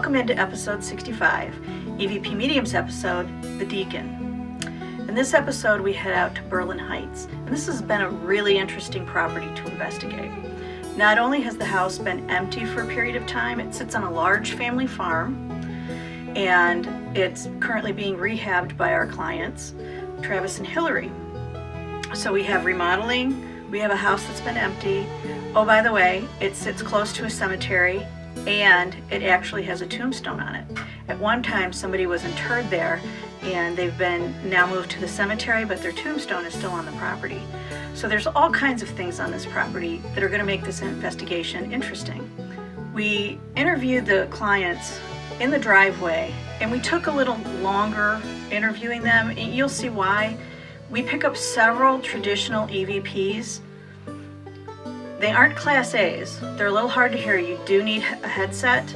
Welcome into episode 65, EVP Mediums episode, The Deacon. In this episode, we head out to Berlin Heights, and this has been a really interesting property to investigate. Not only has the house been empty for a period of time, it sits on a large family farm, and it's currently being rehabbed by our clients, Travis and Hillary. So we have remodeling, we have a house that's been empty. Oh, by the way, it sits close to a cemetery, and it actually has a tombstone on it. At one time, somebody was interred there, and they've been now moved to the cemetery, but their tombstone is still on the property. So there's all kinds of things on this property that are going to make this investigation interesting. We interviewed the clients in the driveway, and we took a little longer interviewing them, and you'll see why. We pick up several traditional EVPs. They aren't Class A's. They're a little hard to hear. You do need a headset.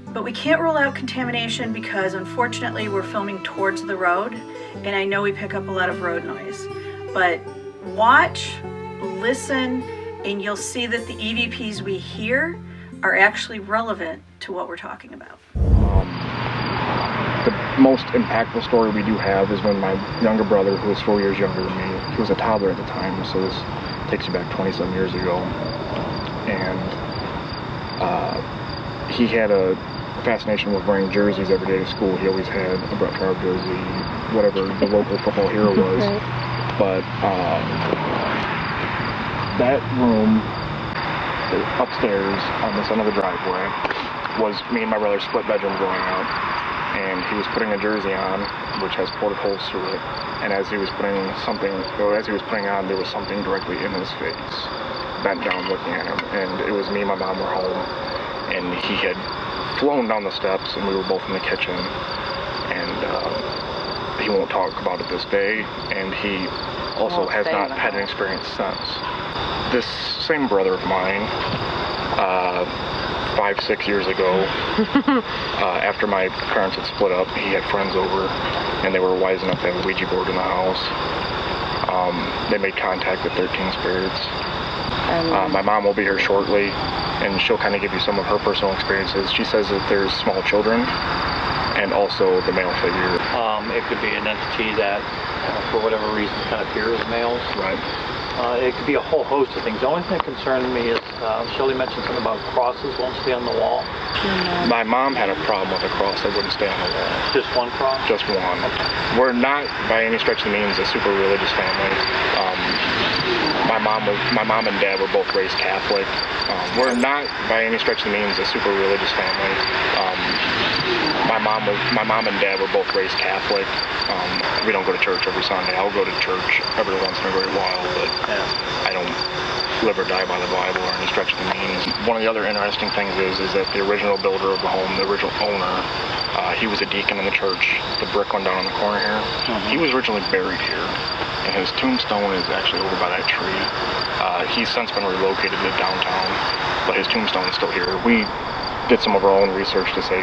But we can't rule out contamination because unfortunately we're filming towards the road, and I know we pick up a lot of road noise. But watch, listen, and you'll see that the EVPs we hear are actually relevant to what we're talking about. The most impactful story we do have is when my younger brother, who was 4 years younger than me, he was a toddler at the time, so this takes you back 20-some years ago, and he had a fascination with wearing jerseys every day to school. He always had a Brett Favre jersey, whatever the local football hero was. But that room upstairs on this end of the driveway was me and my brother's split bedroom growing up, and he was putting a jersey on which has ported holes through it, and as he was putting on, there was something directly in his face, bent down looking at him, and it was me and my mom were home, and he had flown down the steps, and we were both in the kitchen, and he won't talk about it this day, and he also has not had an experience since. This same brother of mine, 5-6 years ago, after my parents had split up, he had friends over, and they were wise enough to have a Ouija board in the house. They made contact with 13 spirits. My mom will be here shortly, and she'll kind of give you some of her personal experiences. She says that there's small children, and also the male figure. It could be an entity that, for whatever reason, kind of appears as males. Right. It could be a whole host of things. The only thing that concerned me is Shelley mentioned something about crosses won't stay on the wall. My mom had a problem with a cross that wouldn't stay on the wall. Just one cross? Just one. We're not, by any stretch of the means, a super religious family. My mom and dad were both raised Catholic. We're not, by any stretch of the means, a super religious family. My mom and dad were both raised Catholic. We don't go to church every Sunday. I'll go to church every once in a great while, but I don't live or die by the Bible or any stretch of the means. One of the other interesting things is that the original builder of the home, the original owner, he was a deacon in the church, the brick one down on the corner here. He was originally buried here, and his tombstone is actually over by that tree. He's since been relocated to downtown, but his tombstone is still here. We did some of our own research to say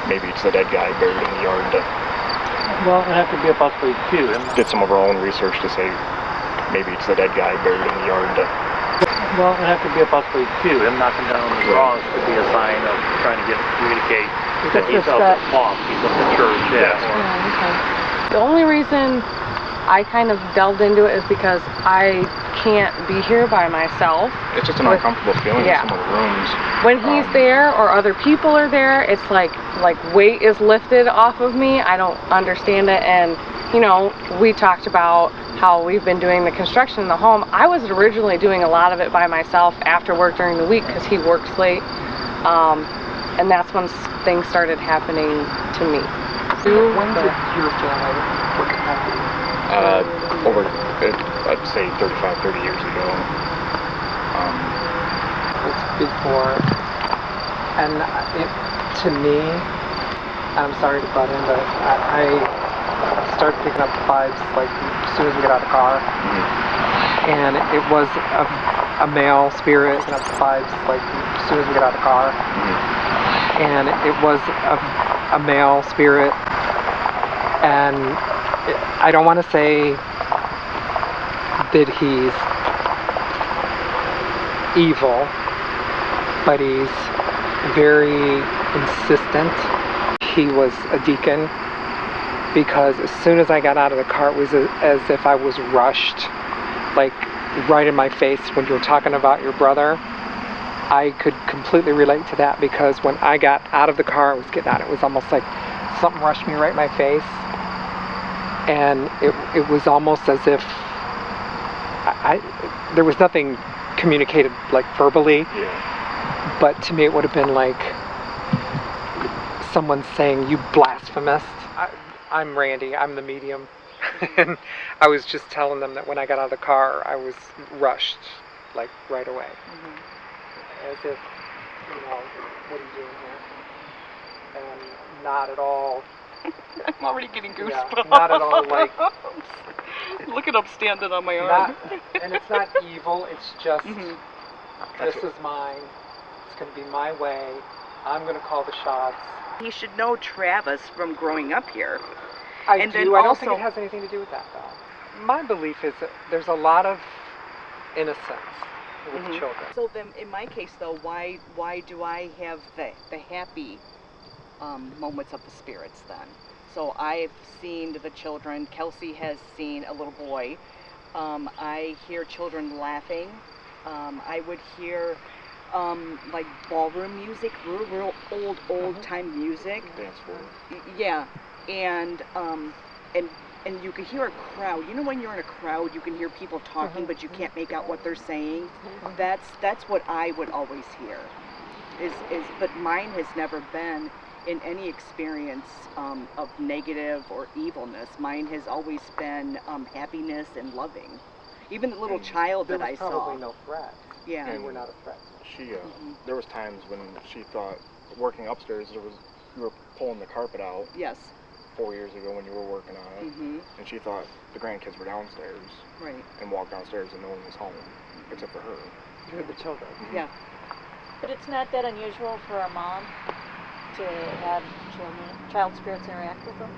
maybe it's the dead guy buried in the yard. Well, it'd have to be a possibility too. Did some of our own research to say maybe it's the dead guy buried in the yard. Well, it'd have to be a possibility too. Him knocking down the cross could be a sign of trying to communicate that he's of the flock, he's of the church. Yes. Yeah, okay. The only reason I kind of delved into it is because I can't be here by myself. It's just an uncomfortable feeling in some of the rooms. When he's there or other people are there, it's like weight is lifted off of me. I don't understand it. And you know, we talked about how we've been doing the construction in the home. I was originally doing a lot of it by myself after work during the week because he works late, and that's when things started happening to me. When did your family work at property? Over, I'd say 30 years ago. It's before, and to me, I'm sorry to butt in, but I started picking up vibes like as soon as we get out of the car, and it was a male spirit picking up vibes like as soon as we get out of the car, and it was a male spirit, and I don't want to say that he's evil, but he's very insistent. He was a deacon because as soon as I got out of the car, it was as if I was rushed, like right in my face. When you were talking about your brother, I could completely relate to that because when I got out of the car, I was getting out, it was almost like something rushed me right in my face. And it was almost as if there was nothing communicated like verbally, but to me it would have been like someone saying, "You blasphemous." I'm Randy, I'm the medium. And I was just telling them that when I got out of the car, I was rushed, like right away. As if, what are you doing here? And not at all. I'm already getting goosebumps. Yeah, not at all like. Look at him standing on my arm. And it's not evil, it's just, this is mine. It's going to be my way. I'm going to call the shots. He should know Travis from growing up here. I And do. then I don't also- think it has anything to do with that, though. My belief is that there's a lot of innocence with children. So then, in my case, though, why do I have the happy moments of the spirits then? So I've seen the children. Kelsey has seen a little boy. I hear children laughing. I would hear like ballroom music, real old time music. Dance floor. Yeah, and you can hear a crowd. You know, when you're in a crowd, you can hear people talking, but you can't make out what they're saying. That's what I would always hear. But mine has never been in any experience of negative or evilness. Mine has always been happiness and loving. Even the little child that I There saw. was probably no threat. Yeah. They were not a threat. She, there was times when she thought, working upstairs, you were pulling the carpet out Yes. 4 years ago when you were working on it, and she thought the grandkids were downstairs, Right. and walked downstairs and no one was home, except for her. You're the children. Yeah. But it's not that unusual for a mom to have child spirits interact with them.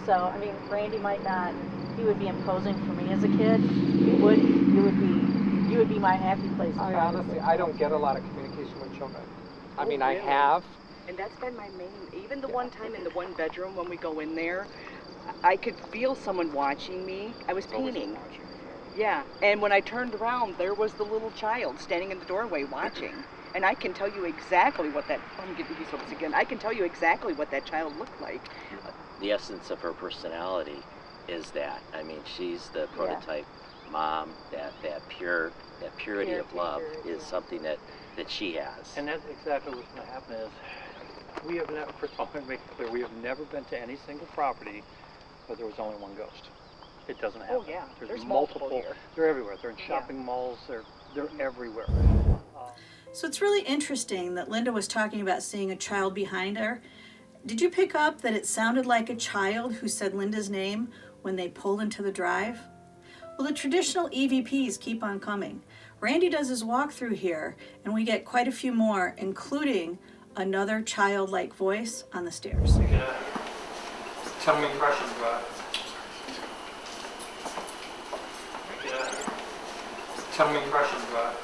So, I mean, Randy might not, he would be imposing for me as a kid. You would be my happy place. Honestly, I don't get a lot of communication with children. I mean, I really? have. And that's been my main, even the one time in the one bedroom when we go in there, I could feel someone watching me. I was It's always painting. watching. Yeah, and when I turned around, there was the little child standing in the doorway watching. And I can tell you exactly what that, I'm getting goosebumps again, I can tell you exactly what that child looked like. The essence of her personality is that. I mean, she's the prototype mom. That purity of love is something that she has. And that's exactly what's going to happen is, we have never, first of all, let me make it clear, we have never been to any single property where there was only one ghost. It doesn't happen. Oh yeah, There's multiple here. They're everywhere. They're in shopping malls. They're everywhere. So it's really interesting that Linda was talking about seeing a child behind her. Did you pick up that it sounded like a child who said Linda's name when they pulled into the drive? Well, the traditional EVPs keep on coming. Randy does his walkthrough here, and we get quite a few more, including another childlike voice on the stairs. Tell me impressions about it. Tell me impressions about it.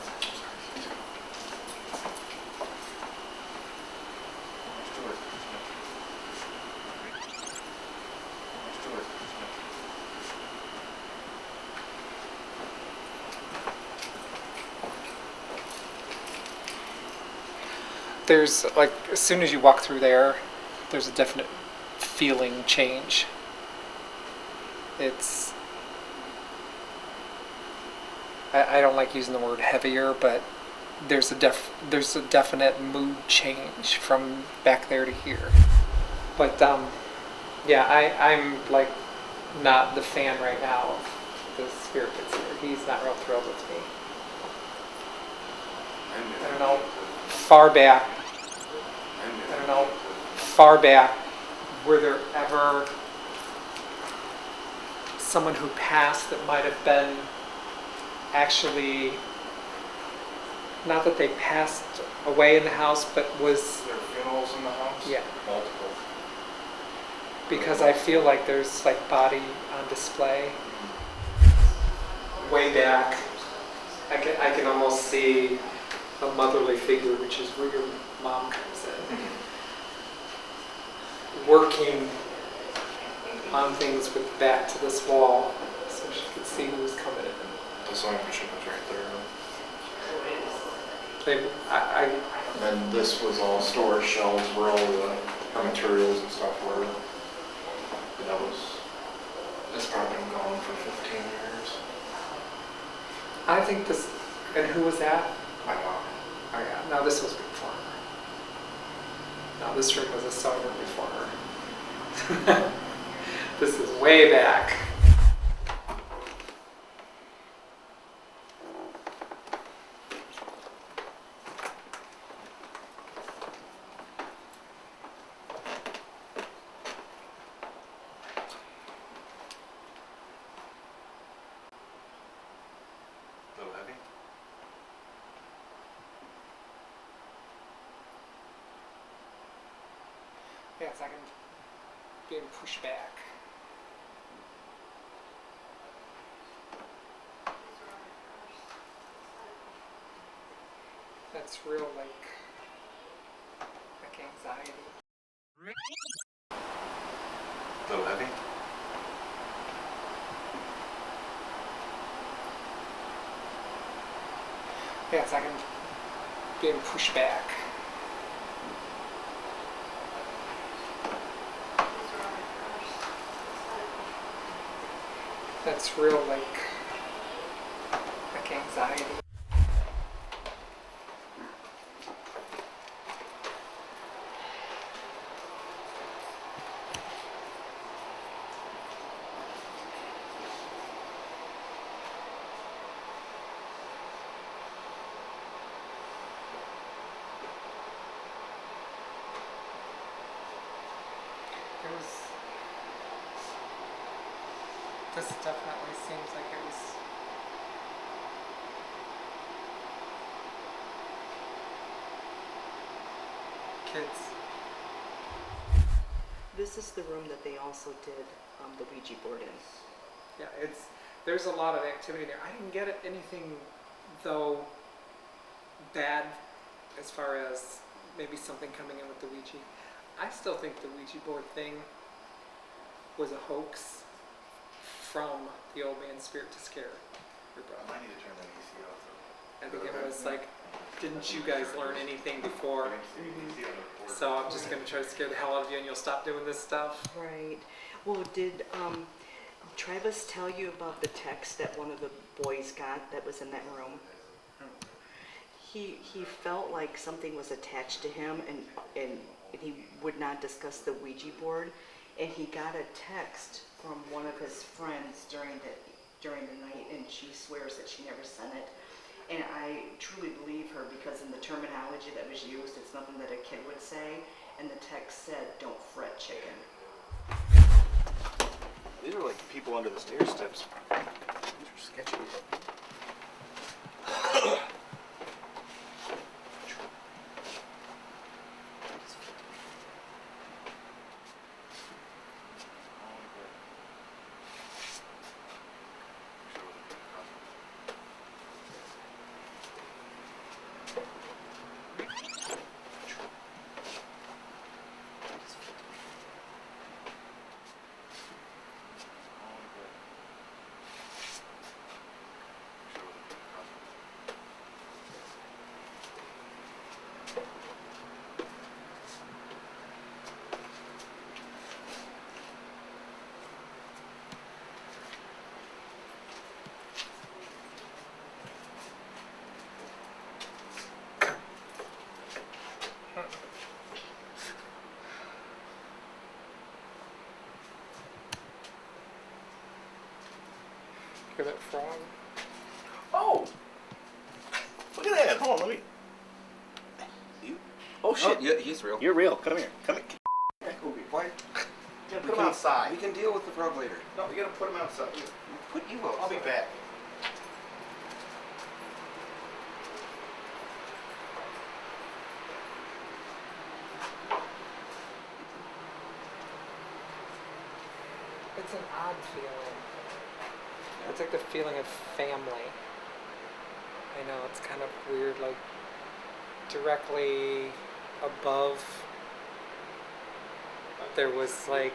There's, like, as soon as you walk through there, there's a definite feeling change. It's, I don't like using the word heavier, but there's a definite mood change from back there to here. But yeah, I'm like not the fan right now of the spirit that's here. He's not real thrilled with me. I don't know, far back, were there ever someone who passed that might have been actually, not that they passed away in the house, but was... There are funerals in the house? Yeah. Multiple. Because I feel like there's like body on display. Way back, I can almost see a motherly figure, which is where your mom comes in. Working on things with back to this wall so she could see who was coming in. The sewing machine was right there. And then this was all storage shelves where all her materials and stuff were. And it's probably been gone for 15 years. I think this, and who was that? My mom. Oh yeah, no, this was before her. No, this room was a sewing room before her. This is way back. A little heavy. Yeah, it's like I'm being pushed back. That's real, like anxiety. A little heavy. Yeah, it's like I'm being pushed back. That's real, like anxiety. This definitely seems like it was kids. This is the room that they also did the Ouija board in. Yeah, there's a lot of activity there. I didn't get anything though bad as far as maybe something coming in with the Ouija. I still think the Ouija board thing was a hoax from the old man's spirit to scare your brother. I need to turn that AC off though. I think it was like, didn't you guys learn anything before? So I'm just going to try to scare the hell out of you and you'll stop doing this stuff. Right. Well, did Travis tell you about the text that one of the boys got that was in that room? He felt like something was attached to him and he would not discuss the Ouija board. And he got a text from one of his friends during the night, and she swears that she never sent it. And I truly believe her because in the terminology that was used, it's nothing that a kid would say. And the text said, "Don't fret, chicken." These are like people under the stair steps. These are sketchy. Hear that frog? Oh! Look at that. Hold on, let me. You? Oh shit, yeah, he's real. You're real. Come here. Come here. Why? Yeah, Put him outside. We can deal with the frog later. No, we gotta put him outside. Put you outside. I'll be back. It's an odd feeling. It's like the feeling of family. I know, it's kind of weird, like directly above, there was like,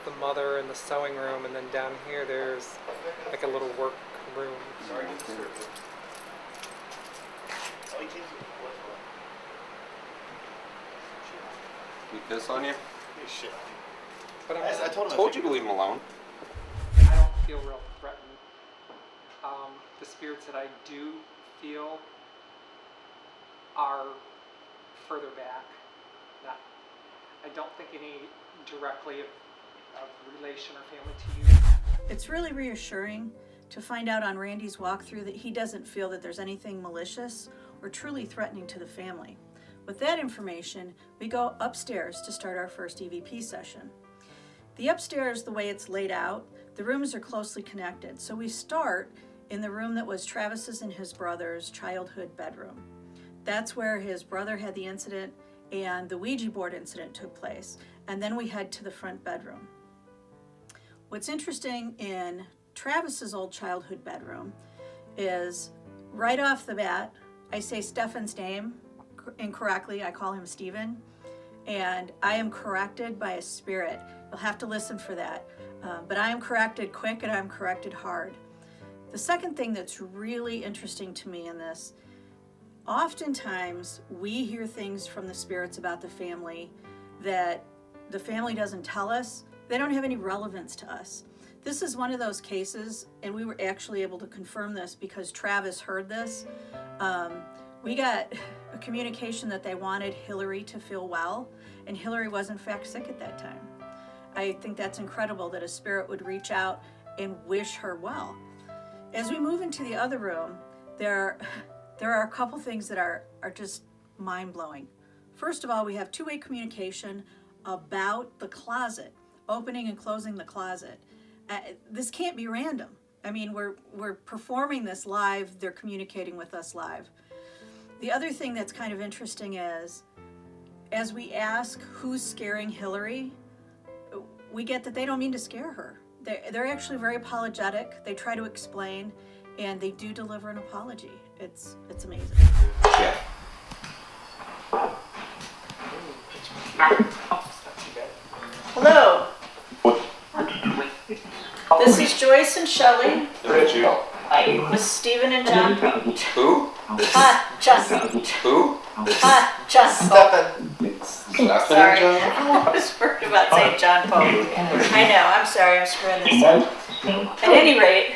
the mother in the sewing room, and then down here there's like a little work room. He piss on you? Shit. But I Told you to leave him alone. I don't feel real threatened. The spirits that I do feel are further back. I don't think any directly of relation or family to you. It's really reassuring to find out on Randy's walkthrough that he doesn't feel that there's anything malicious or truly threatening to the family. With that information, we go upstairs to start our first EVP session. The upstairs, the way it's laid out, the rooms are closely connected. So we start in the room that was Travis's and his brother's childhood bedroom. That's where his brother had the incident and the Ouija board incident took place. And then we head to the front bedroom. What's interesting in Travis's old childhood bedroom is right off the bat, I say Stefan's name incorrectly. I call him Stephen, and I am corrected by a spirit. You'll have to listen for that. But I am corrected quick and I'm corrected hard. The second thing that's really interesting to me in this, oftentimes we hear things from the spirits about the family that the family doesn't tell us. They don't have any relevance to us. This is one of those cases, and we were actually able to confirm this because Travis heard this. We got a communication that they wanted Hillary to feel well, and Hillary was in fact sick at that time. I think that's incredible that a spirit would reach out and wish her well. As we move into the other room, there are a couple things that are just mind-blowing. First of all, we have two-way communication about the closet, opening and closing the closet. This can't be random. I mean, we're performing this live. They're communicating with us live. The other thing that's kind of interesting is, as we ask who's scaring Hillary, we get that they don't mean to scare her. They're actually very apologetic. They try to explain, and they do deliver an apology. It's amazing. Yeah. Hello. This is Joyce and Shelley with Stephen and John. Who? John. Who? John Stephen. Sorry, I was worried about saying John Pope. I know, I'm sorry, I'm screwing this up. At any rate,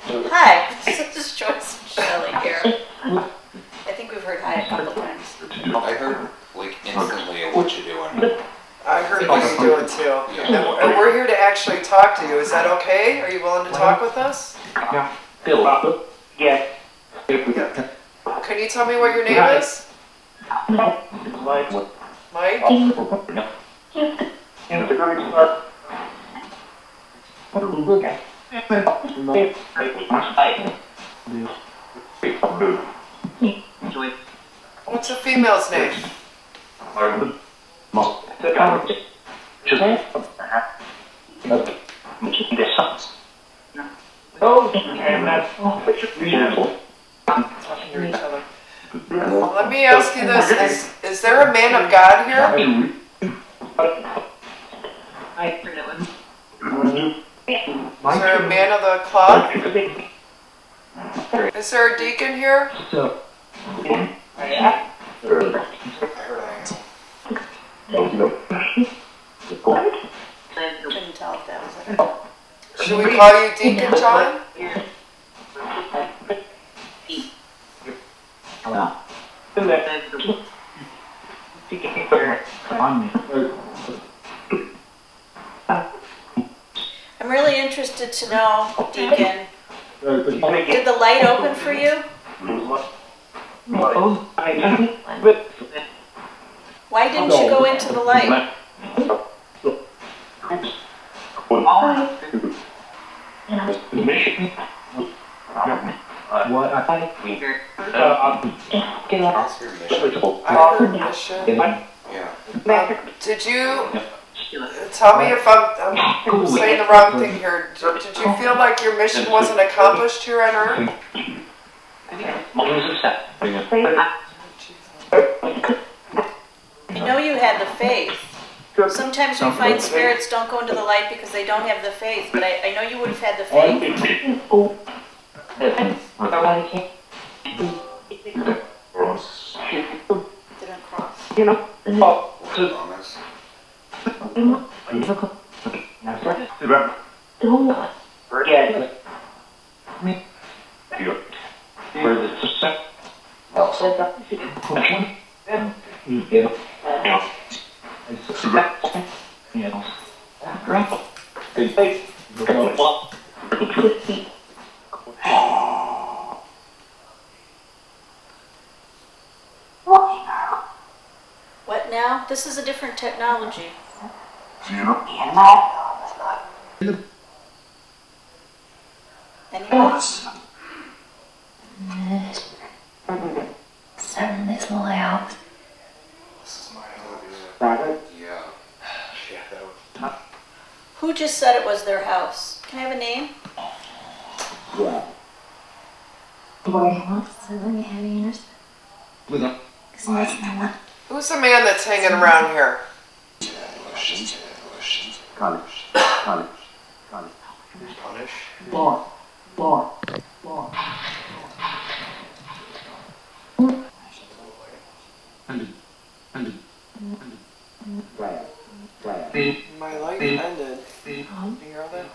hi, this is Joyce and Shelley here. I think we've heard hi a couple times. I heard like instantly of what you're doing. I heard what you're doing too. Yeah. And we're here to actually talk to you. Is that okay? Are you willing to talk with us? Yeah. Can you tell me what your name is? Mike? What's a female's name? Let me ask you this. Is there a man of God here? Is there a man of the cloth? Is there a deacon here? Couldn't tell if that was it. Should we call you Deacon John? I'm really interested to know, Deacon, did the light open for you? Why didn't you go into the light? What I I heard mission. Yeah. Did you tell me if I'm saying the wrong thing here? Did you feel like your mission wasn't accomplished here on Earth? I know you had the faith. Sometimes we find spirits don't go into the light because they don't have the faith, but I know you would have had the faith. Didn't cross. What now? This is a different technology. Anyone? Son, this loud. Yeah. Who just said it was their house? Can I have a name? Who's the man that's hanging around here? My life ended. You hear that?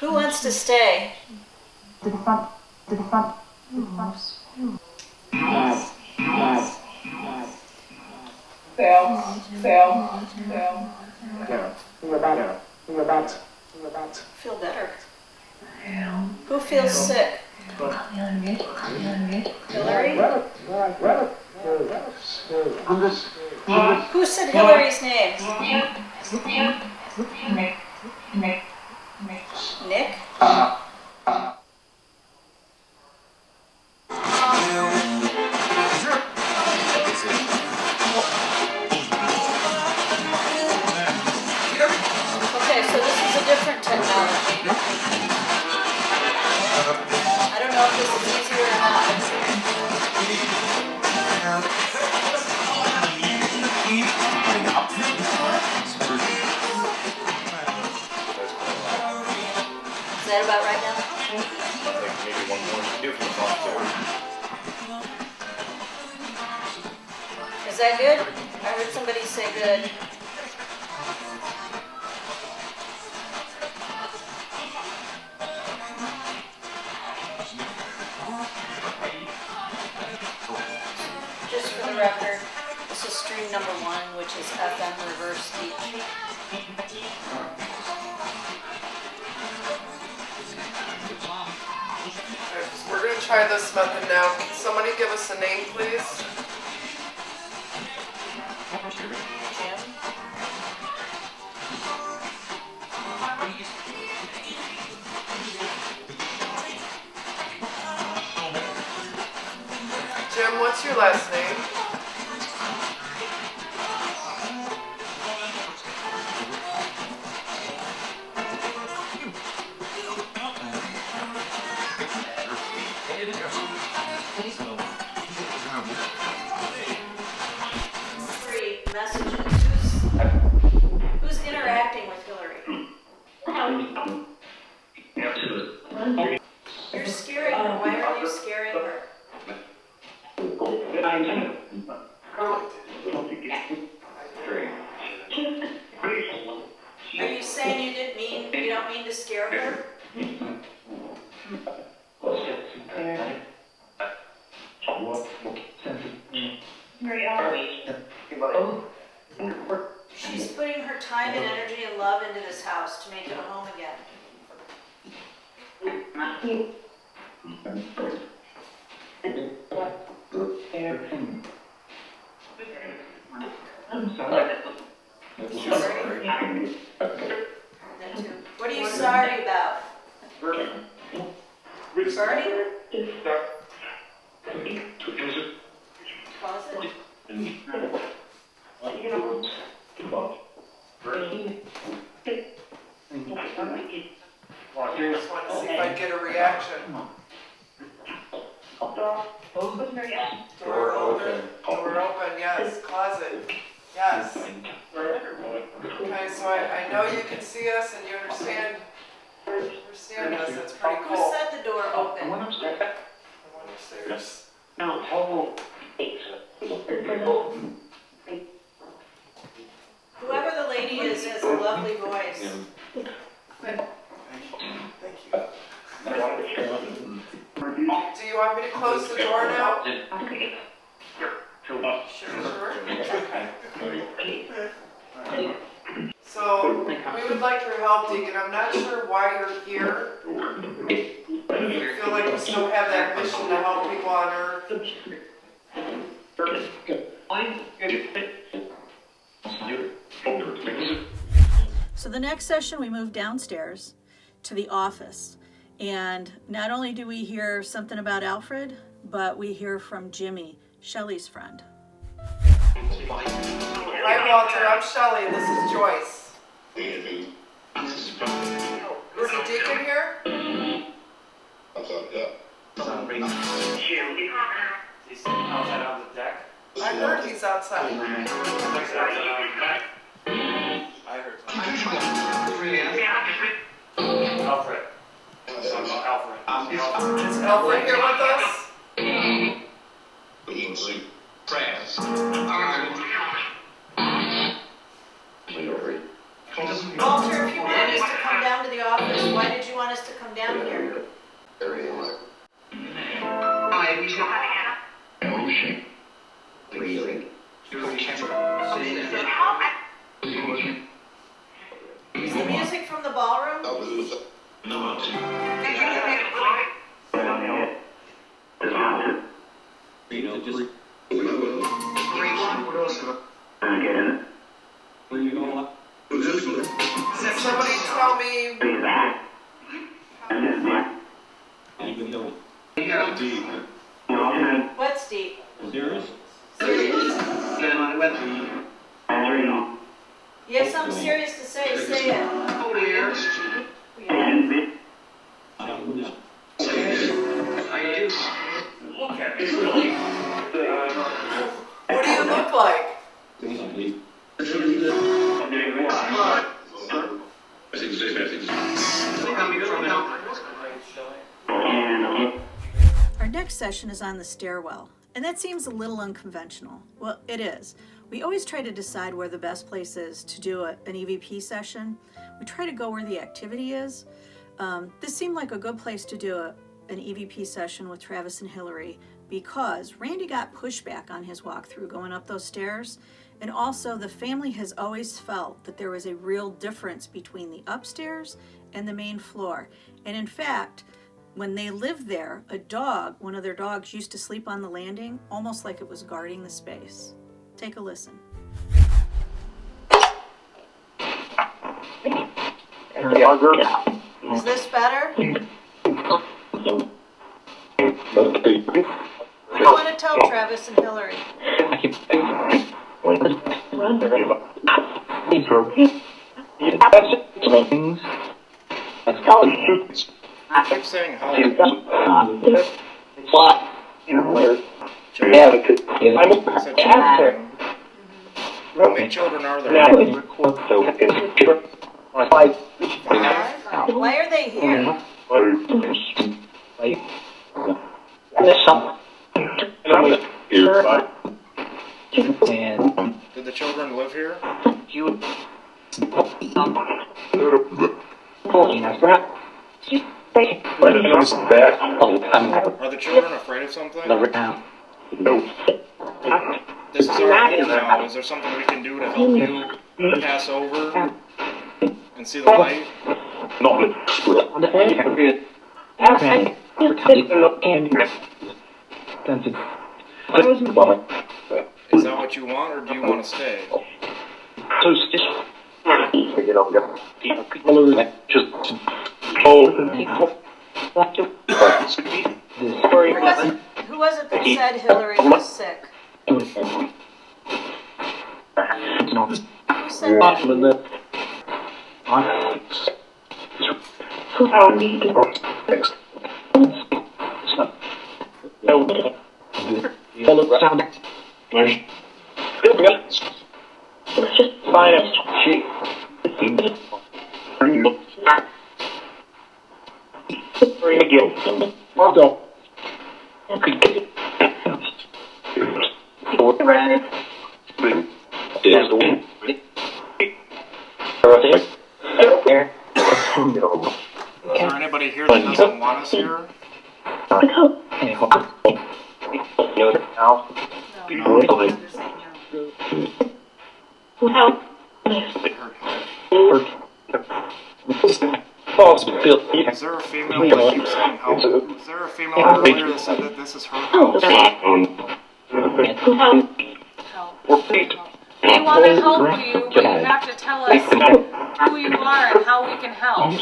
Who wants to stay? Feel better. Who feels sick? Hillary? Who said Hillary's name? Nick? Okay, so this is a different technology. I don't know if this is easier or not. Is that about right now? I think maybe one more to do for the front too. Is that good? I heard somebody say good. Just for the record, this is stream number 1, which is FM reverse speech. We're going to try this method now. Can somebody give us a name, please? Jim? Jim, what's your last name? Free messages. Who's interacting with Hillary? You're scaring her. Why are you scaring her? Are you saying you don't mean to scare her? She's putting her time and energy and love into this house to make it a home again. Sorry. What are you sorry about? Burning? Closet? Just want to see if I get a reaction. Door open. Door open, yes. Closet. Yes. Okay, so I know you can see us and you understand us. That's pretty cool. Who said the door open? The one upstairs. Whoever the lady is has a lovely voice. Thank you. Do you want me to close the door now? Sure. So, we would like your help, Deacon. I'm not sure why you're here. I feel like we still have that mission to help people on Earth. So the next session we move downstairs to the office, and not only do we hear something about Alfred, but we hear from Jimmy, Shelley's friend. Hi Walter, I'm Shelley and this is Joyce. Is the Deacon here? He's outside on the deck. I heard he's outside. I heard Alfred. Is Alfred here with us? Walter, if you wanted us to come down to the office, why did you want us to come down here? Is the music from the ballroom? Somebody tell me. What's deep? Serious? You have something serious to say, say it. What do you look like? Our next session is on the stairwell, and that seems a little unconventional. Well, it is. We always try to decide where the best place is to do an EVP session. We try to go where the activity is. This seemed like a good place to do an EVP session with Travis and Hillary because Randy got pushback on his walkthrough going up those stairs, and also the family has always felt that there was a real difference between the upstairs and the main floor. And in fact, when they lived there, one of their dogs used to sleep on the landing, almost like it was guarding the space. Take a listen. Is this better? What do you want to tell Travis and Hillary? I keep saying how. How many children are there? Why are they here? Did the children live here? Are the children afraid of something? No. This is our home now. Is there something we can do to help you pass over and see the light? Is that what you want, or do you want to stay? Who was it that said Hillary was sick? Who said that? Is there anybody here that doesn't want us here? Is there a female that keeps saying help? Is there a female earlier that said that this is her house? We want to help you, but you have to tell us who you are and how we can help.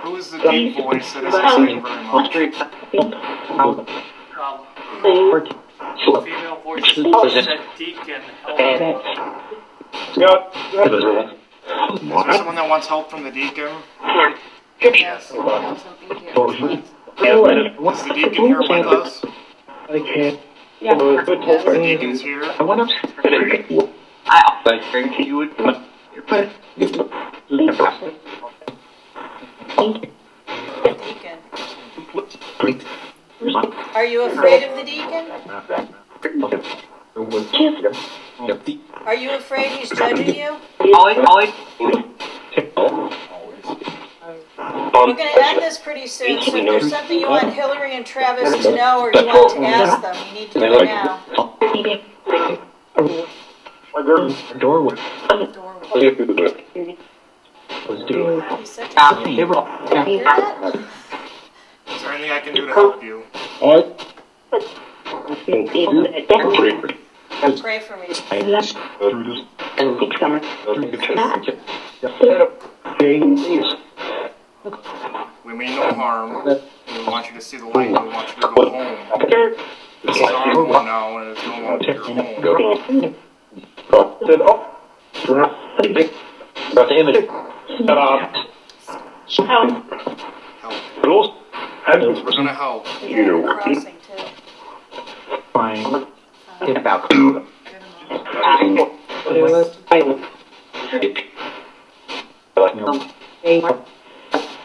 Who is the deep voice that isn't saying very much? Female voices said Deacon. Is there someone that wants help from the deacon? Yes. Is the deacon here with us? Yeah. The deacon's here. Deacon. Are you afraid of the deacon? Are you afraid he's judging you? We're going to end this pretty soon, so if there's something you want Hillary and Travis to know or you want to ask them, you need to do it now. He's such a hear that? Is there anything I can do to help you? Pray for me. We mean no harm. We want you to see the light. We want you to go home. This is our home now, and it's no longer your home. Help. We're gonna help. Crossing, too.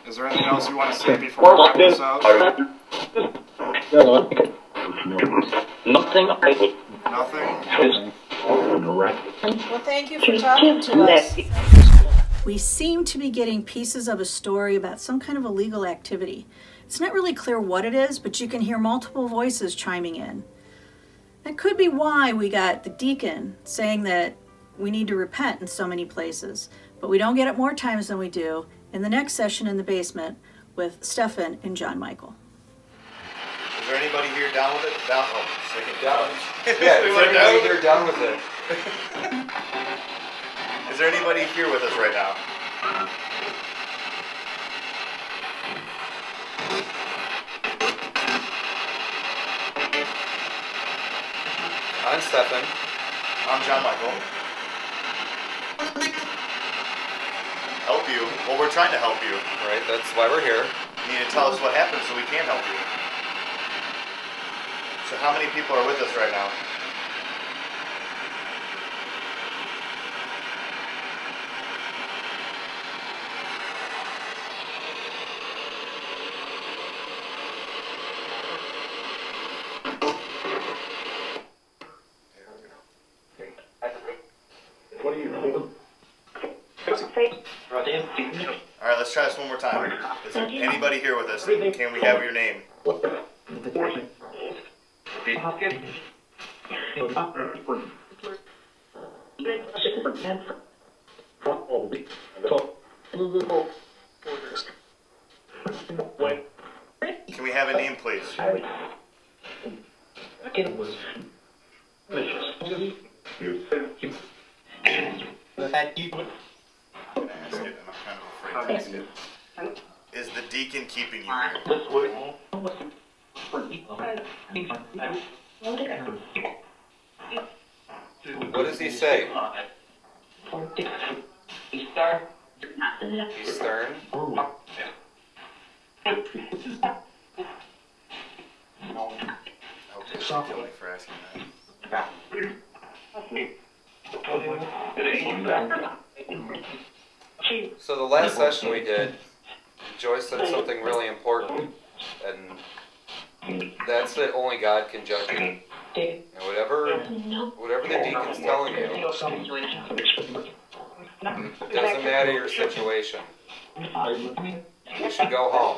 Is there anything else you want to say before we wrap this up? Nothing. Nothing? Well, thank you for talking to us. We seem to be getting pieces of a story about some kind of illegal activity. It's not really clear what it is, but you can hear multiple voices chiming in. That could be why we got the deacon saying that we need to repent in so many places, but we don't get it more times than we do in the next session in the basement with Stefan and John Michael. Is there anybody here down with it? Down? Oh, second down. Yeah, is there anybody here down with it? Is there anybody here with us right now? I'm Stefan. I'm John Michael. Help you? Well, we're trying to help you. Right, that's why we're here. You need to tell us what happened so we can help you. So how many people are with us right now? What do you think? All right, let's try this one more time. Is there anybody here with us? Can we have your name? Can we have a name, please? Is the deacon keeping you here? What does he say? He's stern. Okay, kill me for asking that. So the last session we did, Joyce said something really important, and that's that only God can judge you. And whatever the deacon's telling you, it doesn't matter your situation. You should go home.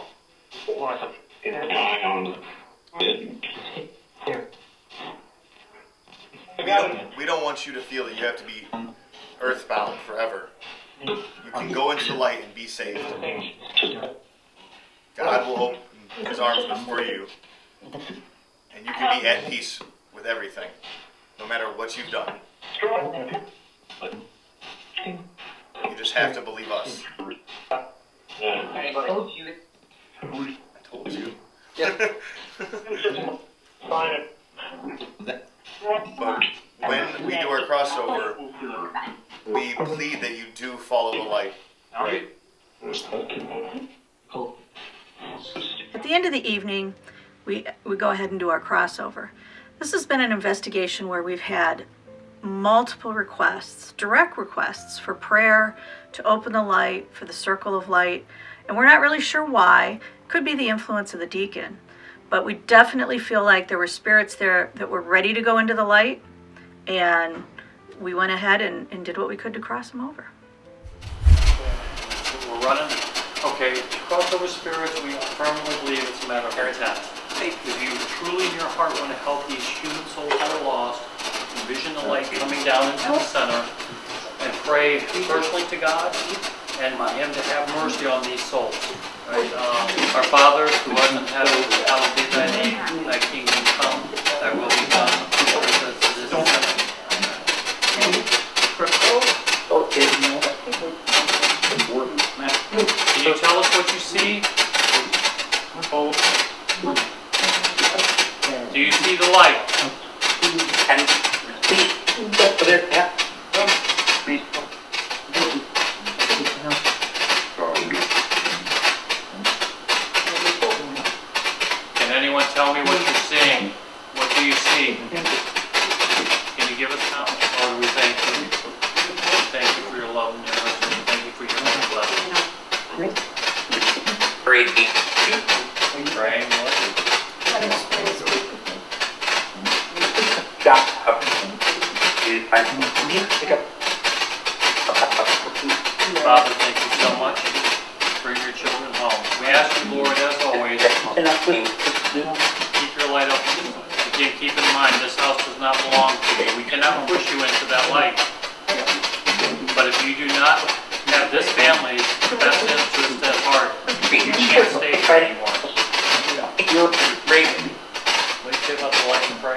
We don't want you to feel that you have to be earthbound forever. You can go into the light and be saved. God will open his arms before you, and you can be at peace with everything, no matter what you've done. You just have to believe us. I told you. But when we do our crossover, we plead that you do follow the light. Right? At the end of the evening, we go ahead and do our crossover. This has been an investigation where we've had multiple requests, direct requests for prayer, to open the light, for the circle of light, and we're not really sure why. Could be the influence of the deacon, but we definitely feel like there were spirits there that were ready to go into the light, and we went ahead and did what we could to cross them over. We're running. Okay, crossover spirits, we firmly believe it's a matter of intent. If you truly in your heart want to help these human souls that are lost, envision the light coming down into the center, and pray personally to God and Him to have mercy on these souls. Right? Our Father, who art in heaven, hallowed be thy name. Thy kingdom come, thy will be done, on earth as it is in heaven. Can you tell us what you see? Do you see the light? Can anyone tell me what you're seeing? What do you see? Can you give us now? Lord, we thank you. We thank you for your love and your mercy. We thank you for your many blessings. Praying, Lord. Father, thank you so much. Bring your children home. We ask you, Lord, as always, keep your light up. Again, keep in mind, this house does not belong to you. We cannot push you into that light. But if you do not have this family's best interest at heart, you can't stay here anymore. Will you say about the light and pray?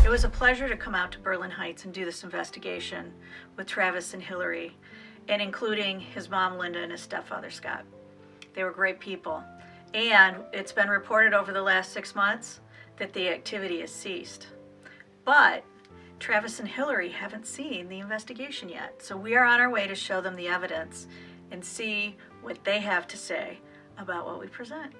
It was a pleasure to come out to Berlin Heights and do this investigation with Travis and Hillary, and including his mom Linda and his stepfather Scott. They were great people, and it's been reported over the last 6 months that the activity has ceased. But Travis and Hillary haven't seen the investigation yet, so we are on our way to show them the evidence and see what they have to say about what we present.